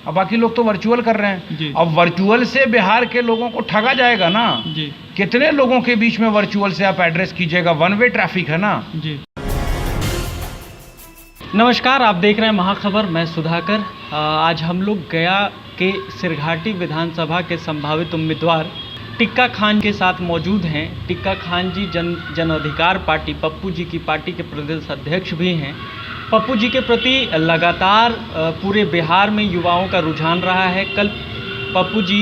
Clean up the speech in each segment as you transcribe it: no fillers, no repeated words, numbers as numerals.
अब बाकी लोग तो वर्चुअल कर रहे हैं जी। अब वर्चुअल से बिहार के लोगों को ठगा जाएगा ना जी। कितने लोगों के बीच में वर्चुअल से आप एड्रेस कीजिएगा, वन वे ट्रैफिक है ना जी। नमस्कार, आप देख रहे हैं महाखबर। मैं सुधाकर। आज हम लोग गया के सिरघाटी विधानसभा के संभावित उम्मीदवार टिक्का खान के साथ मौजूद हैं। टिक्का खान जी जन अधिकार पार्टी, पप्पू जी की पार्टी के प्रदेश अध्यक्ष भी हैं। पप्पू जी के प्रति लगातार पूरे बिहार में युवाओं का रुझान रहा है। कल पप्पू जी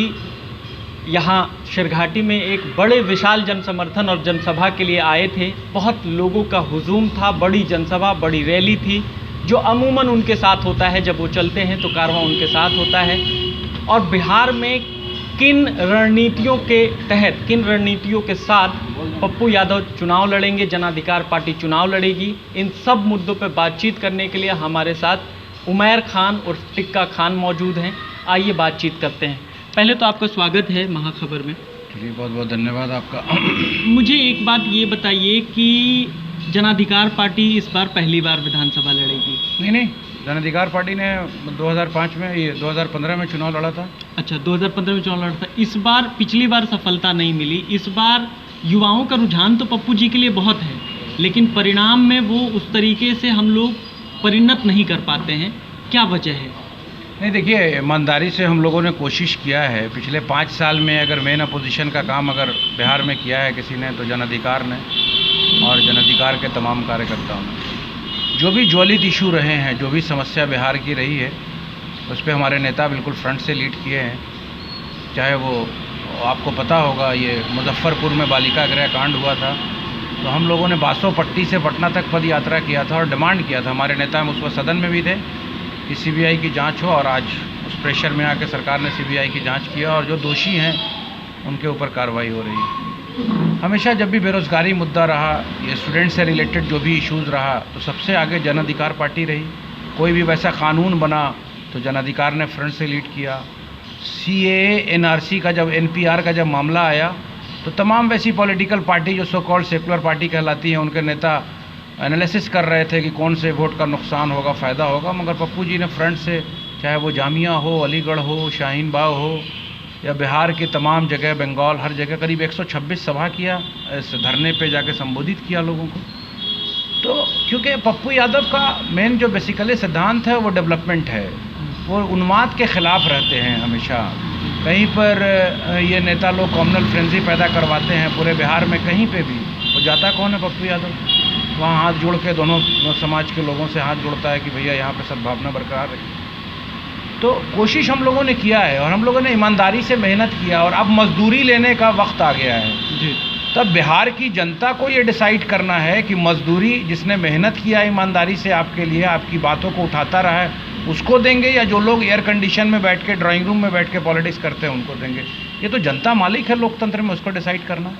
यहाँ सिरघाटी में एक बड़े विशाल जनसमर्थन और जनसभा के लिए आए थे। बहुत लोगों का हुजूम था, बड़ी जनसभा, बड़ी रैली थी, जो अमूमन उनके साथ होता है। जब वो चलते हैं तो कारवां उनके साथ होता है। और बिहार में किन रणनीतियों के तहत, किन रणनीतियों के साथ पप्पू यादव चुनाव लड़ेंगे, जन अधिकार पार्टी चुनाव लड़ेगी, इन सब मुद्दों पर बातचीत करने के लिए हमारे साथ उमैर खान और टिक्का खान मौजूद हैं। आइए बातचीत करते हैं। पहले तो आपका स्वागत है महाखबर में। चलिए, बहुत बहुत धन्यवाद आपका। मुझे एक बात ये बताइए कि जन अधिकार पार्टी इस बार पहली बार विधानसभा लड़ेगी? नहीं, जन अधिकार पार्टी ने 2005 में, ये 2015 में चुनाव लड़ा था। अच्छा, 2015 में चुनाव लड़ा था। इस बार, पिछली बार सफलता नहीं मिली। इस बार युवाओं का रुझान तो पप्पू जी के लिए बहुत है, लेकिन परिणाम में वो उस तरीके से हम लोग परिणत नहीं कर पाते हैं। क्या वजह है? नहीं, देखिए, ईमानदारी से हम लोगों ने कोशिश किया है। पिछले 5 साल में अगर मेन अपोजिशन का काम अगर बिहार में किया है किसी ने, तो जन अधिकार ने और जन अधिकार के तमाम कार्यकर्ताओं ने। जो भी ज्वलित इशू रहे हैं, जो भी समस्या बिहार की रही है, उस पर हमारे नेता बिल्कुल फ्रंट से लीड किए हैं। चाहे वो, आपको पता होगा, ये मुजफ्फरपुर में बालिका गृह कांड हुआ था, तो हम लोगों ने बासोपट्टी से पटना तक पद यात्रा किया था और डिमांड किया था। हमारे नेता हम उस वक्त सदन में भी थे कि सीबीआई की जांच हो, और आज उस प्रेशर में आकर सरकार ने सीबीआई की जांच किया और जो दोषी हैं उनके ऊपर कार्रवाई हो रही है। हमेशा जब भी बेरोज़गारी मुद्दा रहा, ये स्टूडेंट से रिलेटेड जो भी इश्यूज़ रहा, तो सबसे आगे जन अधिकार पार्टी रही। कोई भी वैसा कानून बना तो जन अधिकार ने फ्रंट से लीड किया। सीएए, एनआरसी का जब, एनपीआर का जब मामला आया, तो तमाम वैसी पॉलिटिकल पार्टी जो सो कॉल्ड सेकुलर पार्टी कहलाती हैं, उनके नेता एनालिसिस कर रहे थे कि कौन से वोट का नुकसान होगा, फ़ायदा होगा। मगर पप्पू जी ने फ्रंट से, चाहे वो जामिया हो, अलीगढ़ हो, शाहीन बाग हो, या बिहार की तमाम जगह, बंगाल, हर जगह करीब 126 सभा किया, इस धरने पे जाके संबोधित किया लोगों को। तो क्योंकि पप्पू यादव का मेन जो बेसिकली सिद्धांत है वो डेवलपमेंट है। वो उन्माद के ख़िलाफ़ रहते हैं हमेशा। कहीं पर ये नेता लोग कॉम्युनल फ्रेंजी पैदा करवाते हैं पूरे बिहार में, कहीं पे भी। वो जाता कौन है पप्पू यादव? वहाँ हाथ जोड़ के दोनों समाज के लोगों से हाथ जोड़ता है कि भैया यहाँ पे सद्भावना बरकरार रहे। तो कोशिश हम लोगों ने किया है और हम लोगों ने ईमानदारी से मेहनत किया, और अब मजदूरी लेने का वक्त आ गया है जी। तब बिहार की जनता को ये डिसाइड करना है कि मजदूरी, जिसने मेहनत किया ईमानदारी से आपके लिए, आपकी बातों को उठाता रहा है, उसको देंगे, या जो लोग एयर कंडीशन में बैठ के, ड्राइंग रूम में बैठ के पॉलिटिक्स करते हैं उनको देंगे। ये तो जनता मालिक है लोकतंत्र में, उसको डिसाइड करना।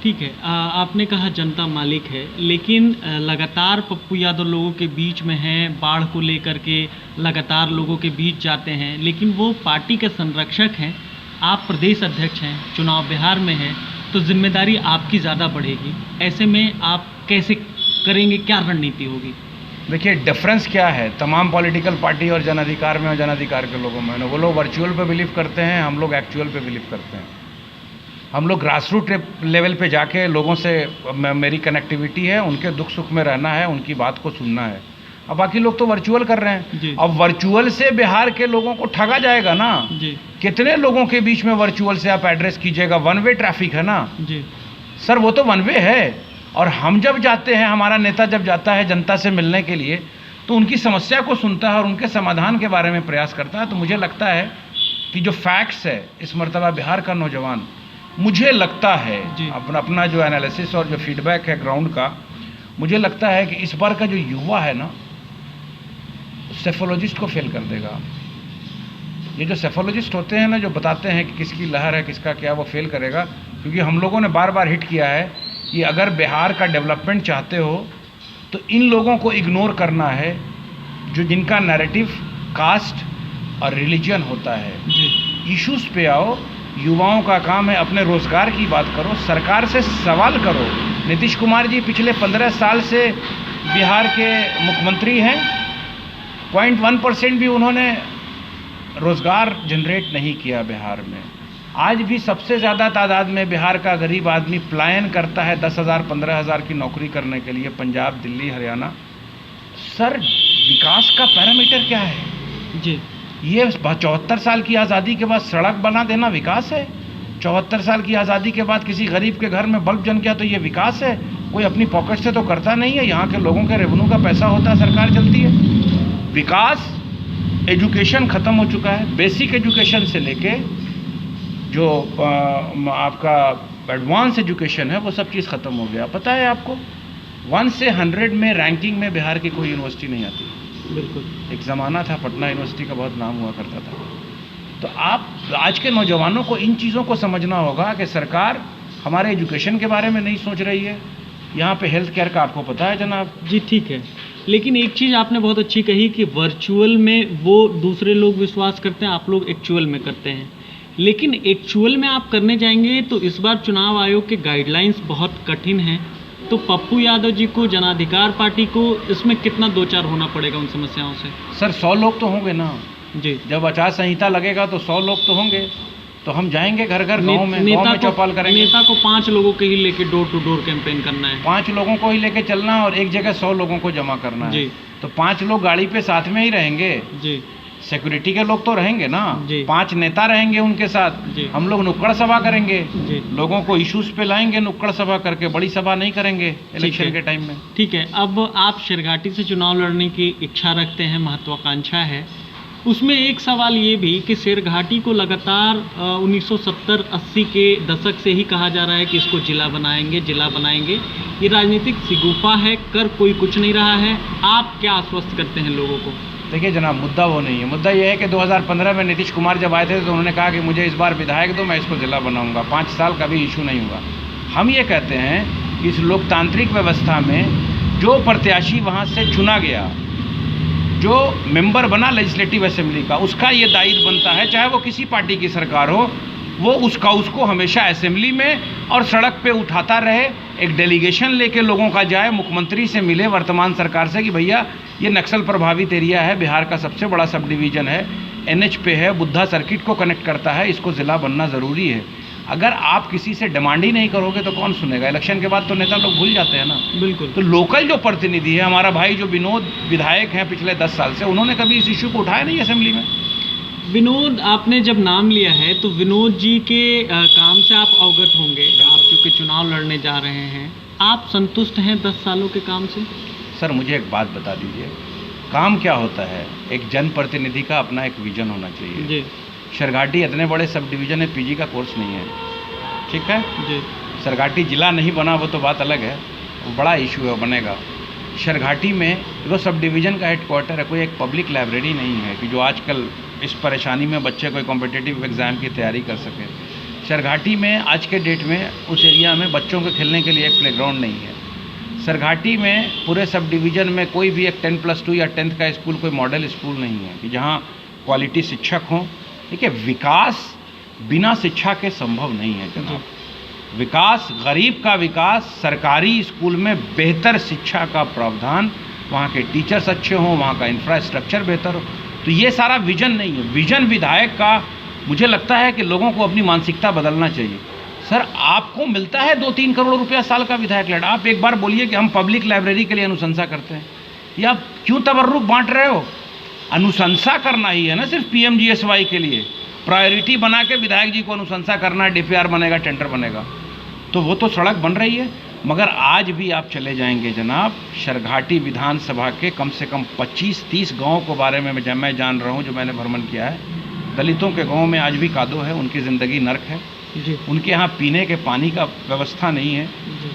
ठीक है, आपने कहा जनता मालिक है, लेकिन लगातार पप्पू यादव लोगों के बीच में हैं, बाढ़ को लेकर के लगातार लोगों के बीच जाते हैं, लेकिन वो पार्टी के संरक्षक हैं। आप प्रदेश अध्यक्ष हैं, चुनाव बिहार में है, तो जिम्मेदारी आपकी ज़्यादा बढ़ेगी। ऐसे में आप कैसे करेंगे, क्या रणनीति होगी? देखिए, डिफरेंस क्या है तमाम पॉलिटिकल पार्टी और जन अधिकार में और जन अधिकार के लोगों में? वो लोग वर्चुअल पे बिलीव करते हैं, हम लोग एक्चुअल पे बिलीव करते हैं। हम लोग ग्रासरूट लेवल पे जाके लोगों से मेरी कनेक्टिविटी है, उनके दुख सुख में रहना है, उनकी बात को सुनना है। अब बाकी लोग तो वर्चुअल कर रहे हैं। अब वर्चुअल से बिहार के लोगों को ठगा जाएगा ना जी। कितने लोगों के बीच में वर्चुअल से आप एड्रेस कीजिएगा, वन वे ट्रैफिक है ना जी। सर, वो तो वन वे है। और हम जब जाते हैं, हमारा नेता जब जाता है जनता से मिलने के लिए, तो उनकी समस्या को सुनता है और उनके समाधान के बारे में प्रयास करता है। तो मुझे लगता है कि जो फैक्ट्स है, इस मरतबा बिहार का नौजवान, मुझे लगता है अपना जो एनालिसिस और जो फीडबैक है ग्राउंड का, मुझे लगता है कि इस बार का जो युवा है ना, सेफोलॉजिस्ट को फेल कर देगा। ये जो सेफोलॉजिस्ट होते हैं ना, जो बताते हैं कि किसकी लहर है, किसका क्या, वो फेल करेगा। क्योंकि हम लोगों ने बार बार हिट किया है कि अगर बिहार का डेवलपमेंट चाहते हो तो इन लोगों को इग्नोर करना है, जो जिनका नैरेटिव कास्ट और रिलीजन होता है। इश्यूज़ पे आओ, युवाओं का काम है, अपने रोज़गार की बात करो, सरकार से सवाल करो। नीतीश कुमार जी पिछले 15 साल से बिहार के मुख्यमंत्री हैं, 0.1% भी उन्होंने रोज़गार जनरेट नहीं किया बिहार में। आज भी सबसे ज़्यादा तादाद में बिहार का गरीब आदमी पलायन करता है 10,000 15,000 की नौकरी करने के लिए पंजाब, दिल्ली, हरियाणा। सर, विकास का पैरामीटर क्या है जी? ये 74 साल की आज़ादी के बाद सड़क बना देना विकास है? 74 साल की आज़ादी के बाद किसी गरीब के घर में बल्ब जम गया तो ये विकास है? कोई अपनी पॉकेट से तो करता नहीं है, यहाँ के लोगों के रेवेन्यू का पैसा होता है, सरकार चलती है। विकास, एजुकेशन ख़त्म हो चुका है। बेसिक एजुकेशन से लेके जो आपका एडवांस एजुकेशन है वो सब चीज़ ख़त्म हो गया। पता है आपको, 1 से 100 में रैंकिंग में बिहार की कोई यूनिवर्सिटी नहीं आती। बिल्कुल। एक ज़माना था पटना यूनिवर्सिटी का बहुत नाम हुआ करता था। तो आप आज के नौजवानों को इन चीज़ों को समझना होगा कि सरकार हमारे एजुकेशन के बारे में नहीं सोच रही है। यहाँ पे हेल्थ केयर का आपको पता है जनाब। जी ठीक है, लेकिन एक चीज़ आपने बहुत अच्छी कही कि वर्चुअल में वो दूसरे लोग विश्वास करते हैं, आप लोग एक्चुअल में करते हैं। लेकिन एक्चुअल में आप करने जाएंगे तो इस बार चुनाव आयोग के गाइडलाइंस बहुत कठिन हैं। तो पप्पू यादव जी को, जन अधिकार पार्टी को इसमें कितना दो चार होना पड़ेगा उन समस्याओं से? सर 100 लोग तो होंगे ना जी। जब आचार संहिता लगेगा तो 100 लोग तो होंगे। तो हम जाएंगे घर घर, गाँव में चौपाल करेंगे। नेता को 5 लोगों के ही लेके डोर टू डोर कैंपेन करना है। 5 लोगों को ही लेके चलना और एक जगह 100 लोगों को जमा करना है। जी। तो 5 लोग गाड़ी पे साथ में ही रहेंगे जी। सिक्योरिटी के लोग तो रहेंगे ना जी। 5 नेता रहेंगे उनके साथ जी। हम लोग नुक्कड़ सभा करेंगे जी। लोगों को इश्यूज पे लाएंगे, नुक्कड़ सभा करके, बड़ी सभा नहीं करेंगे इलेक्शन के टाइम में। ठीक है, अब आप शिरघाटी से चुनाव लड़ने की इच्छा रखते हैं, महत्वाकांक्षा है। उसमें एक सवाल ये भी कि शिरघाटी को लगातार 1970-80 के दशक से ही कहा जा रहा है कि इसको जिला बनाएंगे, जिला बनाएंगे। ये राजनीतिक सिगुफा है, कर कोई कुछ नहीं रहा है। आप क्या आश्वस्त करते हैं लोगों को? देखिए जनाब, मुद्दा वो नहीं है। मुद्दा ये है कि 2015 में नीतीश कुमार जब आए थे तो उन्होंने कहा कि मुझे इस बार विधायक दो, मैं इसको जिला बनाऊंगा। 5 साल का भी इशू नहीं हुआ। हम ये कहते हैं कि इस लोकतांत्रिक व्यवस्था में जो प्रत्याशी वहाँ से चुना गया, जो मेंबर बना लेजिस्लेटिव असेंबली का, उसका ये दायित्व बनता है, चाहे वो किसी पार्टी की सरकार हो, वो उसको हमेशा असेंबली में और सड़क पे उठाता रहे, एक डेलीगेशन लेके लोगों का जाए, मुख्यमंत्री से मिले वर्तमान सरकार से कि भैया ये नक्सल प्रभावित एरिया है, बिहार का सबसे बड़ा सब डिवीज़न है, NH पे है, बुद्धा सर्किट को कनेक्ट करता है, इसको ज़िला बनना ज़रूरी है। अगर आप किसी से डिमांड ही नहीं करोगे तो कौन सुनेगा? इलेक्शन के बाद तो नेता लोग भूल जाते हैं ना। बिल्कुल। तो लोकल जो प्रतिनिधि है, हमारा भाई जो विनोद विधायक हैं पिछले 10 साल से, उन्होंने कभी इस इशू को उठाया नहीं असेंबली में। विनोद, आपने जब नाम लिया है तो विनोद जी के काम से आप अवगत होंगे। आप क्योंकि चुनाव लड़ने जा रहे हैं, आप संतुष्ट हैं 10 सालों के काम से? सर मुझे एक बात बता दीजिए, काम क्या होता है? एक जनप्रतिनिधि का अपना एक विजन होना चाहिए जी। शिरघाटी इतने बड़े सब डिवीज़न है, PG का कोर्स नहीं है, ठीक है जी। शिरघाटी जिला नहीं बना वो तो बात अलग है, वो बड़ा इशू है, बनेगा। शिरघाटी में वो सब डिवीज़न का हेडक्वार्टर है, कोई एक पब्लिक लाइब्रेरी नहीं है कि जो आजकल इस परेशानी में बच्चे कोई कॉम्पिटिटिव एग्ज़ाम की तैयारी कर सके। शिरघाटी में आज के डेट में उस एरिया में बच्चों के खेलने के लिए एक प्लेग्राउंड नहीं है। शिरघाटी में पूरे सब डिवीज़न में कोई भी एक 10+2 या 10th का स्कूल, कोई मॉडल स्कूल नहीं है कि जहाँ क्वालिटी शिक्षक हों। देखिए, विकास बिना शिक्षा के संभव नहीं है जनाब। विकास, गरीब का विकास, सरकारी स्कूल में बेहतर शिक्षा का प्रावधान, वहाँ के टीचर्स अच्छे हों, वहाँ का इंफ्रास्ट्रक्चर बेहतर हो, तो ये सारा विजन नहीं है। विजन विधायक का मुझे लगता है कि लोगों को अपनी मानसिकता बदलना चाहिए। सर आपको मिलता है 2-3 करोड़ रुपया साल का विधायक लड़, आप एक बार बोलिए कि हम पब्लिक लाइब्रेरी के लिए अनुशंसा करते हैं, या क्यों तबर्रुक बांट रहे हो? अनुशंसा करना ही है ना, सिर्फ PMGSY के लिए प्रायोरिटी बना के विधायक जी को अनुशंसा करना, DPR बनेगा, टेंडर बनेगा, तो वो तो सड़क बन रही है। मगर आज भी आप चले जाएंगे जनाब, शिरघाटी विधानसभा के कम से कम 25-30 गाँव के बारे में मैं जान रहा हूँ, जो मैंने भ्रमण किया है। दलितों के गाँव में आज भी कादो है, उनकी ज़िंदगी नर्क है जी। उनके यहाँ पीने के पानी का व्यवस्था नहीं है।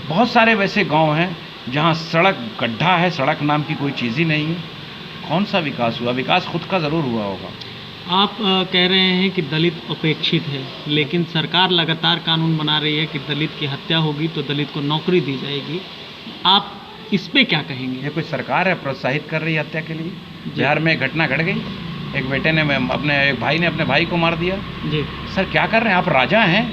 बहुत सारे वैसे गांव हैं जहाँ सड़क गड्ढा है, सड़क नाम की कोई चीज़ ही नहीं है। कौन सा विकास हुआ? विकास खुद का ज़रूर हुआ होगा। आप कह रहे हैं कि दलित उपेक्षित है, लेकिन सरकार लगातार कानून बना रही है कि दलित की हत्या होगी तो दलित को नौकरी दी जाएगी। आप इस पे क्या कहेंगे? ये कोई सरकार है प्रोत्साहित कर रही है हत्या के लिए? बिहार में एक घटना घट गई, एक बेटे ने एक भाई ने अपने भाई को मार दिया। जी सर क्या कर रहे हैं आप? राजा हैं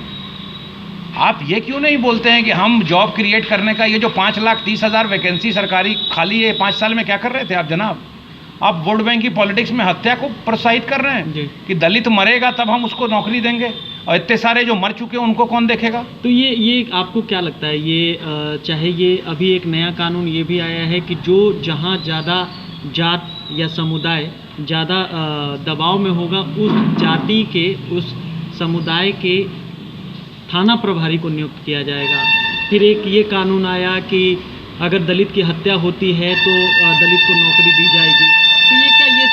आप? ये क्यों नहीं बोलते हैं कि हम जॉब क्रिएट करने का, ये जो 5,30,000 वैकेंसी सरकारी खाली है 5 साल में क्या कर रहे थे आप जनाब? आप वोट बैंक की पॉलिटिक्स में हत्या को प्रोत्साहित कर रहे जी। हैं कि दलित मरेगा तब हम उसको नौकरी देंगे, और इतने सारे जो मर चुके हैं उनको कौन देखेगा। तो ये आपको क्या लगता है, ये चाहे ये अभी एक नया कानून ये भी आया है कि जो जहाँ ज़्यादा जात या समुदाय ज़्यादा दबाव में होगा उस जाति के, उस समुदाय के थाना प्रभारी को नियुक्त किया जाएगा। फिर एक ये कानून आया कि अगर दलित की हत्या होती है तो दलित को नौकरी दी जाएगी। तो ये क्या ये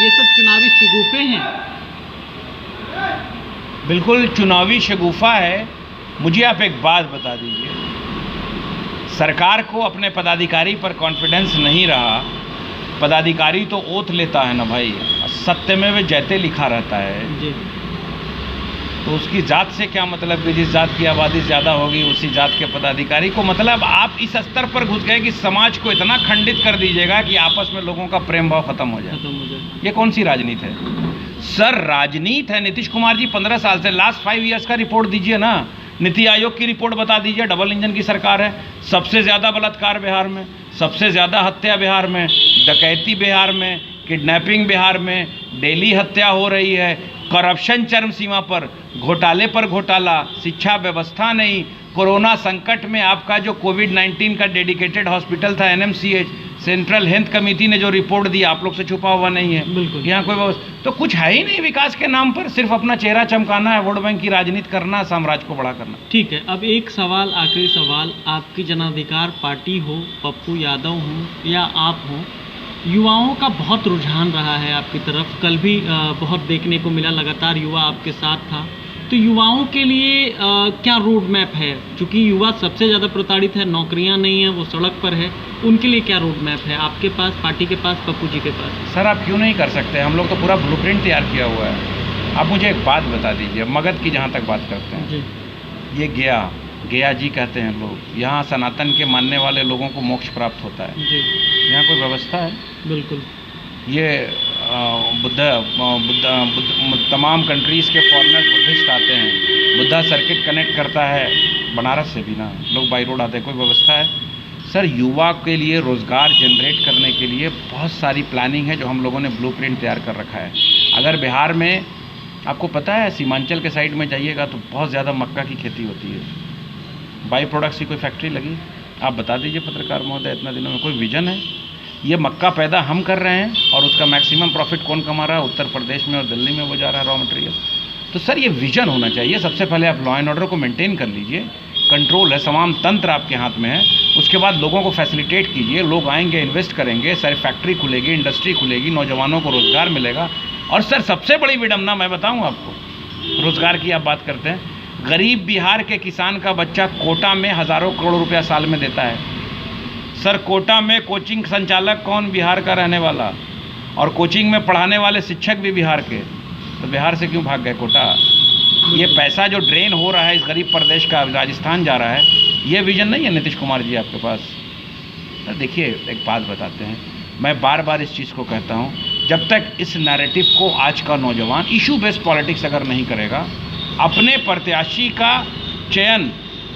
सब चुनावी शगुफे हैं? बिल्कुल चुनावी शगुफा है। मुझे आप एक बात बता दीजिए, सरकार को अपने पदाधिकारी पर कॉन्फिडेंस नहीं रहा। पदाधिकारी तो ओथ लेता है ना भाई, सत्यमेव जयते लिखा रहता है जी। तो उसकी जात से क्या मतलब कि जिस जात की आबादी ज़्यादा होगी उसी जात के पदाधिकारी को। मतलब आप इस स्तर पर घुस गए कि समाज को इतना खंडित कर दीजिएगा कि आपस में लोगों का प्रेम भाव खत्म हो जाए। ये कौन सी राजनीति है सर? राजनीति है। नीतीश कुमार जी 15 साल से, लास्ट 5 ईयर्स का रिपोर्ट दीजिए ना, नीति आयोग की रिपोर्ट बता दीजिए। डबल इंजन की सरकार है, सबसे ज़्यादा बलात्कार बिहार में, सबसे ज़्यादा हत्या बिहार में, डकैती बिहार में, किडनैपिंग बिहार में, डेली हत्या हो रही है, करप्शन चरम सीमा पर, घोटाले पर घोटाला, शिक्षा व्यवस्था नहीं। कोरोना संकट में आपका जो कोविड-19 का डेडिकेटेड हॉस्पिटल था NMCH, सेंट्रल हेल्थ कमेटी ने जो रिपोर्ट दी आप लोग से छुपा हुआ नहीं है। बिल्कुल। यहाँ कोई व्यवस्था तो कुछ है ही नहीं विकास के नाम पर, सिर्फ अपना चेहरा चमकाना है, वोट बैंक की राजनीति करना, साम्राज्य को बड़ा करना। ठीक है, अब एक सवाल, आखिरी सवाल, आपकी जन अधिकार पार्टी हो, पप्पू यादव हो या आप हो, युवाओं का बहुत रुझान रहा है आपकी तरफ। कल भी बहुत देखने को मिला, लगातार युवा आपके साथ था। तो युवाओं के लिए क्या रोड मैप है? क्योंकि युवा सबसे ज़्यादा प्रताड़ित है, नौकरियां नहीं है, वो सड़क पर है, उनके लिए क्या रोड मैप है आपके पास, पार्टी के पास, पप्पू जी के पास? सर आप क्यों नहीं कर सकते? हम लोग तो पूरा ब्लूप्रिंट तैयार किया हुआ है। आप मुझे एक बात बता दीजिए, मगध की जहाँ तक बात करते हैं जी। ये गया जी कहते हैं लोग, यहाँ सनातन के मानने वाले लोगों को मोक्ष प्राप्त होता है। जी। यहाँ कोई व्यवस्था है? बिल्कुल। ये तमाम कंट्रीज़ के फॉरेनर बुद्धिस्ट आते हैं, बुद्धा सर्किट कनेक्ट करता है बनारस से भी ना, लोग बाई रोड आते हैं। कोई व्यवस्था है? सर युवा के लिए रोज़गार जनरेट करने के लिए बहुत सारी प्लानिंग है जो हम लोगों ने ब्लूप्रिंट तैयार कर रखा है। अगर बिहार में आपको पता है, सीमांचल के साइड में जाइएगा तो बहुत ज़्यादा मक्का की खेती होती है, बाई प्रोडक्ट्स की कोई फैक्ट्री लगी? आप बता दीजिए पत्रकार महोदय, इतना दिनों में कोई विजन है? ये मक्का पैदा हम कर रहे हैं और उसका मैक्सिमम प्रॉफिट कौन कमा रहा है? उत्तर प्रदेश में और दिल्ली में वो जा रहा है रॉ मटेरियल। तो सर ये विजन होना चाहिए। सबसे पहले आप लॉ एंड ऑर्डर को मेंटेन कर लीजिए, कंट्रोल है, तमाम तंत्र आपके हाथ में है। उसके बाद लोगों को फैसिलिटेट कीजिए, लोग आएंगे, इन्वेस्ट करेंगे, सारी फैक्ट्री खुलेगी, इंडस्ट्री खुलेगी, नौजवानों को रोज़गार मिलेगा। और सर सबसे बड़ी विडम्बना मैं बताऊँ आपको, रोज़गार की आप बात करते हैं, गरीब बिहार के किसान का बच्चा कोटा में हज़ारों करोड़ रुपया साल में देता है। सर कोटा में कोचिंग संचालक कौन? बिहार का रहने वाला, और कोचिंग में पढ़ाने वाले शिक्षक भी बिहार के। तो बिहार से क्यों भाग गए कोटा? ये पैसा जो ड्रेन हो रहा है इस गरीब प्रदेश का, राजस्थान जा रहा है, ये विजन नहीं है नीतीश कुमार जी आपके पास? सर देखिए एक बात बताते हैं, मैं बार बार इस चीज़ को कहता हूँ, जब तक इस नैरेटिव को आज का नौजवान इशू बेस्ड पॉलिटिक्स अगर नहीं करेगा, अपने प्रत्याशी का चयन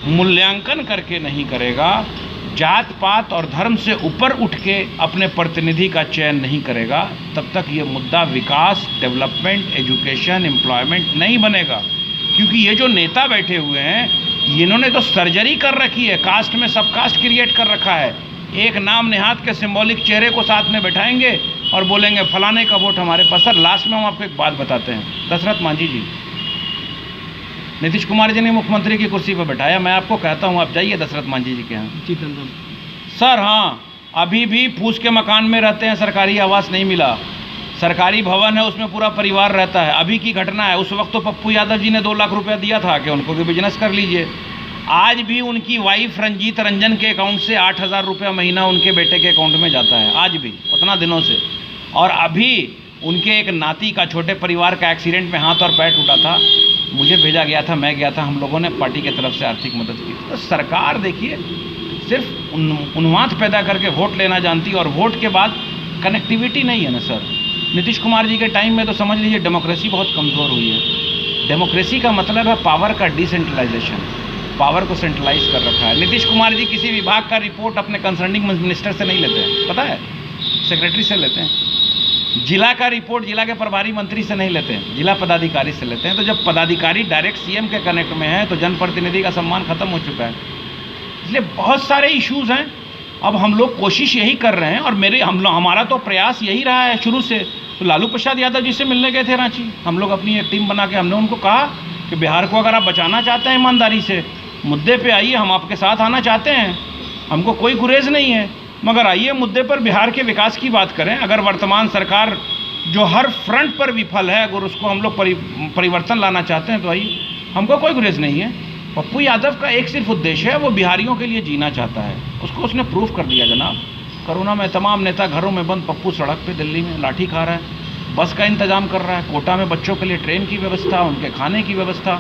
मूल्यांकन करके नहीं करेगा, जात पात और धर्म से ऊपर उठ के अपने प्रतिनिधि का चयन नहीं करेगा, तब तक ये मुद्दा विकास, डेवलपमेंट, एजुकेशन, एम्प्लॉयमेंट नहीं बनेगा। क्योंकि ये जो नेता बैठे हुए हैं इन्होंने तो सर्जरी कर रखी है, कास्ट में सब कास्ट क्रिएट कर रखा है। एक नाम नेहात के सिंबॉलिक चेहरे को साथ में बैठाएंगे और बोलेंगे फलाने का वोट हमारे पास। सर लास्ट में हम आपको एक बात बताते हैं, दशरथ मांझी जी, नीतीश कुमार जी ने मुख्यमंत्री की कुर्सी पर बैठाया। मैं आपको कहता हूं आप जाइए दशरथ मांझी जी के यहाँ। जी धन्यवाद सर। हाँ अभी भी फूस के मकान में रहते हैं, सरकारी आवास नहीं मिला, सरकारी भवन है उसमें पूरा परिवार रहता है। अभी की घटना है, उस वक्त तो पप्पू यादव जी ने 2 लाख रुपया दिया था कि उनको भी बिजनेस कर लीजिए। आज भी उनकी वाइफ रंजीत रंजन के अकाउंट से 8,000 रुपया महीना उनके बेटे के अकाउंट में जाता है, आज भी, उतना दिनों से। और अभी उनके एक नाती का, छोटे परिवार का एक्सीडेंट में हाथ और पैर टूटा था, मुझे भेजा गया था, मैं गया था, हम लोगों ने पार्टी की तरफ से आर्थिक मदद की। तो सरकार देखिए सिर्फ उन्माद पैदा करके वोट लेना जानती है, और वोट के बाद कनेक्टिविटी नहीं है ना सर। नीतीश कुमार जी के टाइम में तो समझ लीजिए डेमोक्रेसी बहुत कमज़ोर हुई है। डेमोक्रेसी का मतलब है पावर का डिसेंट्रलाइजेशन, पावर को सेंट्रलाइज कर रखा है। नीतीश कुमार जी किसी विभाग का रिपोर्ट अपने कंसर्निंग मिनिस्टर से नहीं लेते हैं, पता है? सेक्रेटरी से लेते हैं। जिला का रिपोर्ट जिला के प्रभारी मंत्री से नहीं लेते हैं, जिला पदाधिकारी से लेते हैं। तो जब पदाधिकारी डायरेक्ट सीएम के कनेक्ट में है तो जनप्रतिनिधि का सम्मान खत्म हो चुका है। इसलिए बहुत सारे इश्यूज़ हैं। अब हम लोग कोशिश यही कर रहे हैं, और हमारा तो प्रयास यही रहा है शुरू से। तो लालू प्रसाद यादव जी से मिलने गए थे रांची, हम लोग अपनी एक टीम बना के हमने उनको कहा कि बिहार को अगर आप बचाना चाहते हैं ईमानदारी से, मुद्दे पे आइए, हम आपके साथ आना चाहते हैं, हमको कोई गुरेज नहीं है, मगर आइए मुद्दे पर बिहार के विकास की बात करें। अगर वर्तमान सरकार जो हर फ्रंट पर विफल है, अगर उसको हम लोग परिवर्तन लाना चाहते हैं तो आइए, हमको कोई गुरेज नहीं है। पप्पू यादव का एक सिर्फ उद्देश्य है, वो बिहारियों के लिए जीना चाहता है। उसको उसने प्रूफ कर दिया जनाब। कोरोना में तमाम नेता घरों में बंद, पप्पू सड़क पे दिल्ली में लाठी खा रहा है, बस का इंतजाम कर रहा है, कोटा में बच्चों के लिए ट्रेन की व्यवस्था, उनके खाने की व्यवस्था,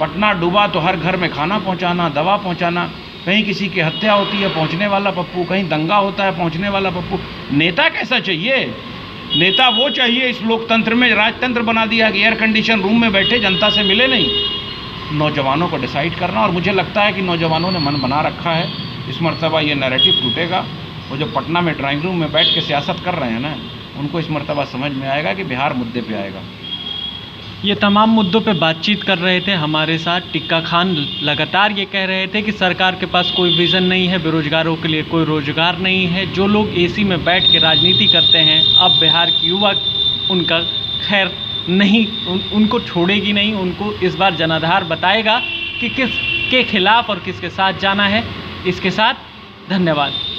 पटना डूबा तो हर घर में खाना पहुंचाना, दवा पहुंचाना, कहीं किसी की हत्या होती है पहुंचने वाला पप्पू, कहीं दंगा होता है पहुंचने वाला पप्पू। नेता कैसा चाहिए? नेता वो चाहिए, इस लोकतंत्र में राजतंत्र बना दिया कि एयर कंडीशन रूम में बैठे, जनता से मिले नहीं। नौजवानों को डिसाइड करना, और मुझे लगता है कि नौजवानों ने मन बना रखा है। इस मरतबा ये नैरेटिव टूटेगा। वो जो पटना में ड्राइंग रूम में बैठ के सियासत कर रहे हैं ना, उनको इस मरतबा समझ में आएगा कि बिहार मुद्दे पे आएगा। ये तमाम मुद्दों पे बातचीत कर रहे थे हमारे साथ टिक्का खान। लगातार ये कह रहे थे कि सरकार के पास कोई विज़न नहीं है, बेरोजगारों के लिए कोई रोजगार नहीं है। जो लोग एसी में बैठ के राजनीति करते हैं, अब बिहार की युवा उनका खैर नहीं, उनको छोड़ेगी नहीं। उनको इस बार जनाधार बताएगा कि किस के खिलाफ और किसके साथ जाना है। इसके साथ धन्यवाद।